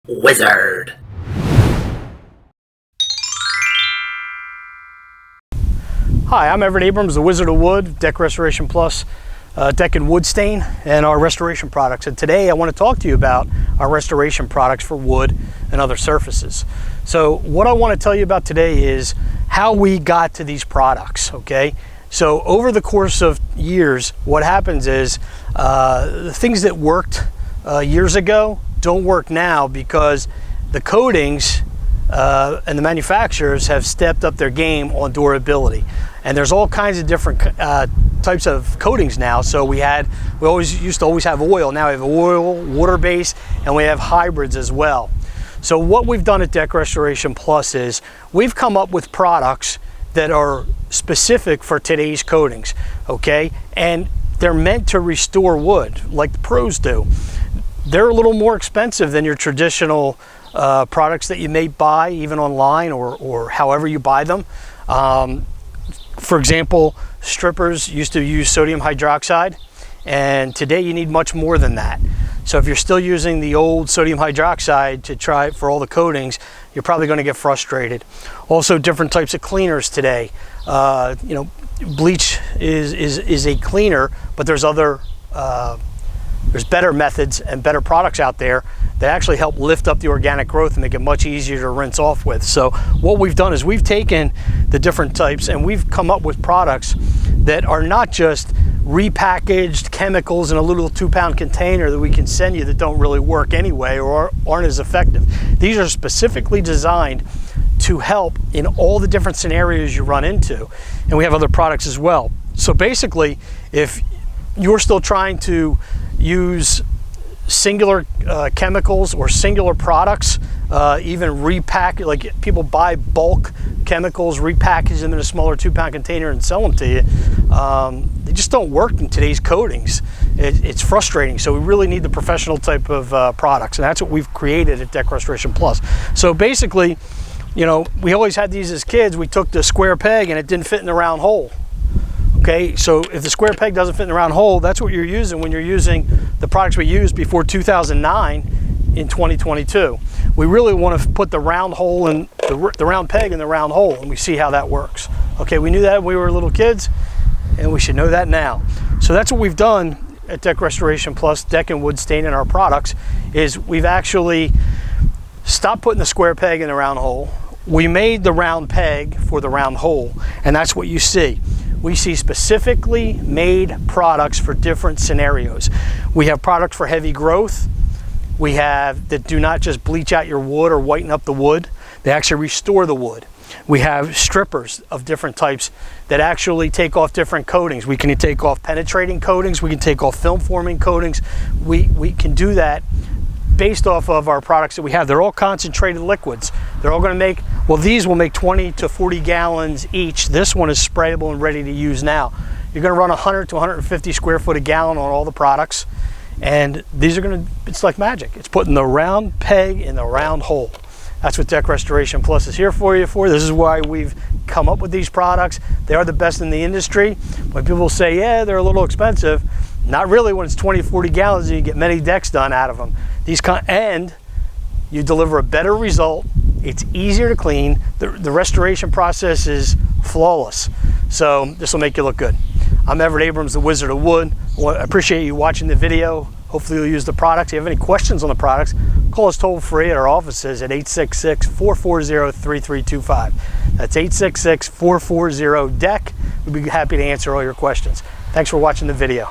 Wizard. Hi, I'm Everett Abrams, the Wizard of Wood, Deck Restoration Plus, deck and wood stain, and our restoration products. And today I want to talk to you about our restoration products for wood and other surfaces. So what I want to tell you about today is how we got to these products, okay? So over the course of years, what happens is the things that worked years ago don't work now because the coatings and the manufacturers have stepped up their game on durability. And there's all kinds of different types of coatings now. So we used to always have oil. Now we have oil, water-based, and we have hybrids as well. So what we've done at Deck Restoration Plus is we've come up with products that are specific for today's coatings, okay? And they're meant to restore wood like the pros do. They're a little more expensive than your traditional products that you may buy even online or however you buy them. For example, strippers used to use sodium hydroxide, and today you need much more than that. So if you're still using the old sodium hydroxide to try it for all the coatings, you're probably going to get frustrated. Also, different types of cleaners today. Bleach is a cleaner, but there's better methods and better products out there that actually help lift up the organic growth and make it much easier to rinse off with. So what we've done is we've taken the different types and we've come up with products that are not just repackaged chemicals in a little 2-pound container that we can send you that don't really work anyway or aren't as effective. These are specifically designed to help in all the different scenarios you run into. And we have other products as well. So basically, if you're still trying to use singular chemicals or singular products, even repack, like people buy bulk chemicals, repackage them in a smaller 2-pound container and sell them to you. They just don't work in today's coatings. It's frustrating. So we really need the professional type of products, and that's what we've created at Deck Restoration Plus. So basically, we always had these as kids. We took the square peg and it didn't fit in the round hole. Okay, so if the square peg doesn't fit in the round hole, that's what you're using when you're using the products we used before 2009 in 2022. We really want to put the round hole in the round peg in the round hole, and we see how that works. Okay, we knew that when we were little kids, and we should know that now. So that's what we've done at Deck Restoration Plus, deck and wood stain in our products, is we've actually stopped putting the square peg in the round hole. We made the round peg for the round hole, and that's what you see. We see specifically made products for different scenarios. We have products for heavy growth. We have that do not just bleach out your wood or whiten up the wood. They actually restore the wood. We have strippers of different types that actually take off different coatings. We can take off penetrating coatings. We can take off film forming coatings. We can do that based off of our products that we have. They're all concentrated liquids. They're all going to make, these will make 20 to 40 gallons each. This one is sprayable and ready to use now. You're going to run 100 to 150 square foot a gallon on all the products, and these are going to, it's like magic. It's putting the round peg in the round hole. That's what Deck Restoration Plus is here for you for. This is why we've come up with these products. They are the best in the industry. When people say, yeah, they're a little expensive, not really when it's 20, 40 gallons and you get many decks done out of them. And you deliver a better result. It's easier to clean. The restoration process is flawless. So this will make you look good. I'm Everett Abrams, the Wizard of Wood. I appreciate you watching the video. Hopefully you'll use the products. If you have any questions on the products, call us toll free at our offices at 866-440-3325. That's 866-440-DECK. We'd be happy to answer all your questions. Thanks for watching the video.